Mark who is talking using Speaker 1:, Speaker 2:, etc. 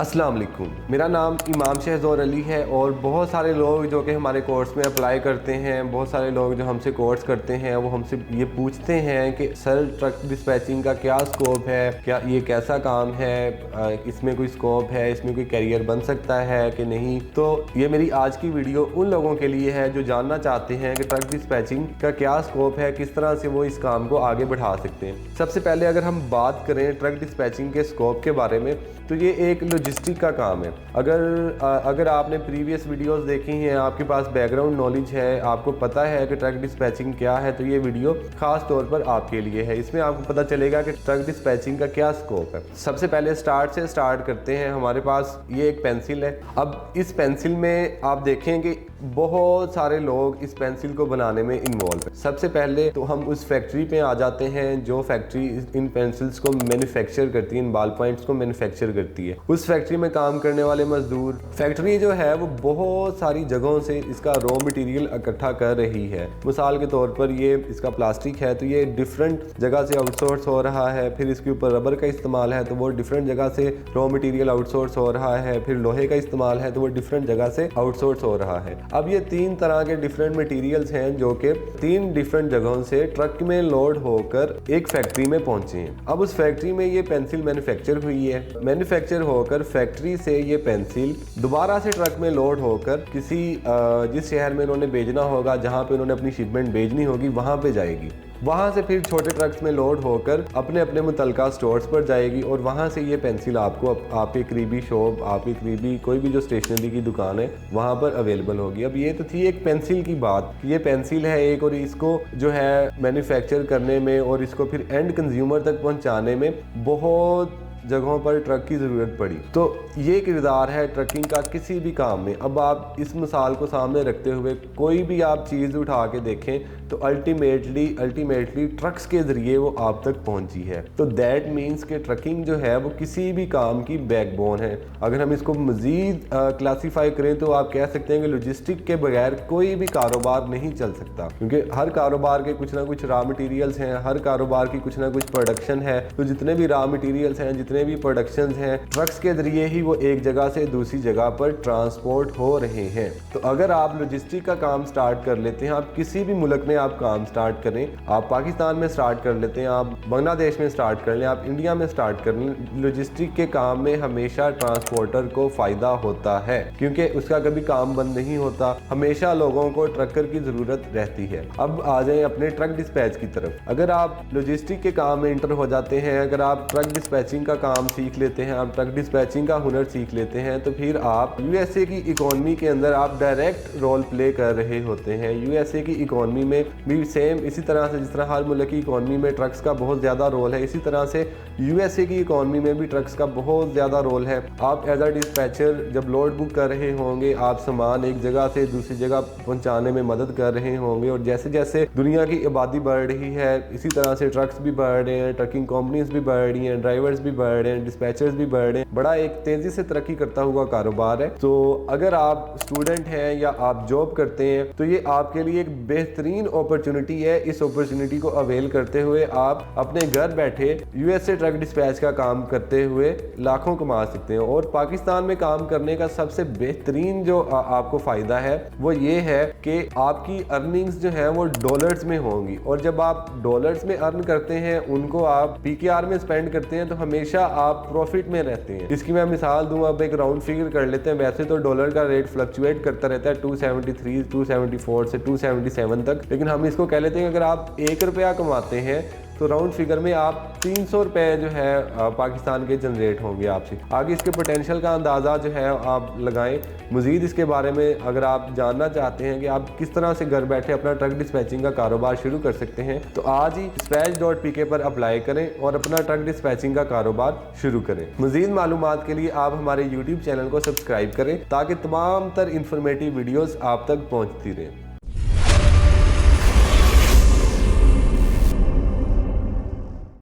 Speaker 1: अस्सलाम वालेकुम। मेरा नाम इमाम शहज़ोर अली है और बहुत सारे लोग जो कि हमारे कोर्स में अप्लाई करते हैं, बहुत सारे लोग जो हमसे कोर्स करते हैं वो हमसे ये पूछते हैं कि सर ट्रक डिस्पैचिंग का क्या स्कोप है, क्या ये कैसा काम है, इसमें कोई स्कोप है, इसमें कोई कैरियर बन सकता है कि नहीं। तो ये मेरी आज की वीडियो उन लोगों के लिए है जो जानना चाहते हैं कि ट्रक डिस्पैचिंग का क्या स्कोप है, किस तरह से वो इस काम को आगे बढ़ा सकते हैं। सबसे पहले अगर हम बात करें ट्रक डिस्पैचिंग के स्कोप के बारे में, तो ये एक लॉजिस्टिक का काम है। अगर आपने प्रीवियस वीडियोस देखी हैं, आपके पास बैकग्राउंड नॉलेज है, आपको पता है कि ट्रक डिस्पैचिंग क्या है, तो ये वीडियो खास तौर पर आपके लिए है। इसमें आपको पता चलेगा कि ट्रक डिस्पैचिंग का क्या स्कोप है। सबसे पहले स्टार्ट करते हैं। हमारे पास ये एक पेंसिल है। अब इस पेंसिल में आप देखें कि बहुत सारे लोग इस पेंसिल को बनाने में इन्वॉल्व है। सबसे पहले तो हम उस फैक्ट्री पे आ जाते हैं जो फैक्ट्री इन पेंसिल्स को मैन्युफैक्चर करती है, इन बॉल पॉइंट्स को मैन्युफैक्चर करती है। उस फैक्ट्री में काम करने वाले मजदूर, फैक्ट्री जो है वो बहुत सारी जगहों से इसका रॉ मटेरियल इकट्ठा कर रही है। मिसाल के तौर पर ये इसका प्लास्टिक है तो ये डिफरेंट जगह से आउटसोर्स हो रहा है। फिर इसके ऊपर रबर का इस्तेमाल है तो वो डिफरेंट जगह से रॉ मटेरियल आउटसोर्स हो रहा है। फिर लोहे का इस्तेमाल है तो वो डिफरेंट जगह से आउटसोर्स हो रहा है। अब ये 3 तरह के डिफरेंट मटेरियल्स हैं जो कि 3 डिफरेंट जगहों से ट्रक में लोड होकर एक फैक्ट्री में पहुंचे हैं। अब उस फैक्ट्री में ये पेंसिल मैन्युफैक्चर हुई है। मैन्युफैक्चर होकर फैक्ट्री से ये पेंसिल दोबारा से ट्रक में लोड होकर किसी जिस शहर में इन्होंने भेजना होगा, जहां पे इन्होंने अपनी शिपमेंट भेजनी होगी, वहां पे जाएगी। वहां से फिर छोटे ट्रक्स में लोड होकर अपने अपने मुतलका स्टोर्स पर जाएगी और वहां से ये पेंसिल आपको आपके करीबी शॉप, आपके करीबी कोई भी जो स्टेशनरी की दुकान है वहां पर अवेलेबल होगी। अब ये तो थी एक पेंसिल की बात, ये पेंसिल है एक, और इसको जो है मैन्युफैक्चर करने में और इसको फिर एंड कंज्यूमर तक पहुंचाने में बहुत जगहों पर ट्रक की ज़रूरत पड़ी। तो ये किरदार है ट्रकिंग का किसी भी काम में। अब आप इस मिसाल को सामने रखते हुए कोई भी आप चीज़ उठा के देखें तो अल्टीमेटली ट्रक्स के ज़रिए वो आप तक पहुंची है। तो दैट मीन्स कि ट्रकिंग जो है वो किसी भी काम की बैकबोन है। अगर हम इसको मज़ीद क्लासीफाई करें तो आप कह सकते हैं कि लॉजिस्टिक के बगैर कोई भी कारोबार नहीं चल सकता, क्योंकि हर कारोबार के कुछ ना कुछ रॉ मटेरियल्स हैं, हर कारोबार की कुछ ना कुछ प्रोडक्शन है। तो जितने भी रॉ मटेरियल्स हैं, जितने भी प्रोडक्शंस हैं, ट्रक्स के जरिए ही वो एक जगह से दूसरी जगह पर ट्रांसपोर्ट हो रहे हैं। तो अगर आप लॉजिस्टिक का काम स्टार्ट कर लेते हैं, आप किसी भी मुल्क में आप काम स्टार्ट करें, आप पाकिस्तान में स्टार्ट कर लेते हैं, आप बांग्लादेश में स्टार्ट कर लें, आप इंडिया में स्टार्ट कर लें, लॉजिस्टिक के काम में हमेशा ट्रांसपोर्टर को फायदा होता है, क्योंकि उसका कभी काम बंद नहीं होता। हमेशा लोगों को ट्रकर की जरूरत रहती है। अब आ जाएं अपने ट्रक डिस्पैच की तरफ। अगर आप लॉजिस्टिक के काम में इंटर हो जाते हैं, अगर आप ट्रक डिस्पैचिंग का काम सीख लेते हैं, आप ट्रक डिस्पैचिंग का हुनर सीख लेते हैं, तो फिर आप यूएसए की इकोनॉमी के अंदर आप डायरेक्ट रोल प्ले कर रहे होते हैं। यूएसए की इकोनॉमी में भी सेम इसी तरह से, जिस तरह हर मुल्क की इकोनॉमी में ट्रक्स का बहुत ज़्यादा रोल है, इसी तरह से यूएसए की इकोनॉमी में भी ट्रक्स का बहुत ज़्यादा रोल है। आप एज अ डिस्पैचर जब लोड बुक कर रहे होंगे, आप सामान एक जगह से दूसरी जगह पहुंचाने में मदद कर रहे होंगे, और जैसे जैसे दुनिया की आबादी बढ़ रही है, इसी तरह से ट्रक्स भी बढ़ रहे हैं, ट्रकिंग कंपनीज भी बढ़ रही हैं, ड्राइवर्स भी बढ़ रहे हैं, डिस्पैचर्स भी बढ़ रहे हैं। बड़ा एक तेज़ी से तरक्की करता हुआ कारोबार है। तो अगर आप स्टूडेंट हैं या आप जॉब करते हैं तो ये आपके लिए एक बेहतरीन अपॉर्चुनिटी है। इस अपॉर्चुनिटी को अवेल करते हुए आप अपने घर बैठे यूएसए ट्रक डिस्पैच का काम करते हुए लाखों कमा सकते हैं। और पाकिस्तान में काम करने का सबसे बेहतरीन जो आपको फ़ायदा है वो ये है कि आपकी अर्निंग्स जो है वो डॉलर्स में होंगी, और जब आप डॉलर्स में अर्न करते हैं, उनको आप पीकेआर में स्पेंड करते हैं, तो हमेशा आप प्रॉफिट में रहते हैं। इसकी मैं मिसाल दूं, अब एक राउंड फिगर कर लेते हैं। वैसे तो डॉलर का रेट फ्लक्चुएट करता रहता है 273, 274 से 277 तक, लेकिन हम इसको कह लेते हैं कि अगर आप 1 रुपया कमाते हैं तो राउंड फिगर में आप 300 रुपये जो है पाकिस्तान के जनरेट होंगे आपसे। आगे इसके पोटेंशियल का अंदाज़ा जो है आप लगाएं। मज़ीद इसके बारे में अगर आप जानना चाहते हैं कि आप किस तरह से घर बैठे अपना ट्रक डिस्पैचिंग का कारोबार शुरू कर सकते हैं, तो आज ही dispatch.pk पर अप्लाई करें और अपना ट्रक डिस्पैचिंग का कारोबार शुरू करें। मज़ीद मालूमात के लिए आप हमारे YouTube चैनल को सब्सक्राइब करें ताकि तमाम तर इंफॉर्मेटिव वीडियोज़ आप तक पहुँचती रहें।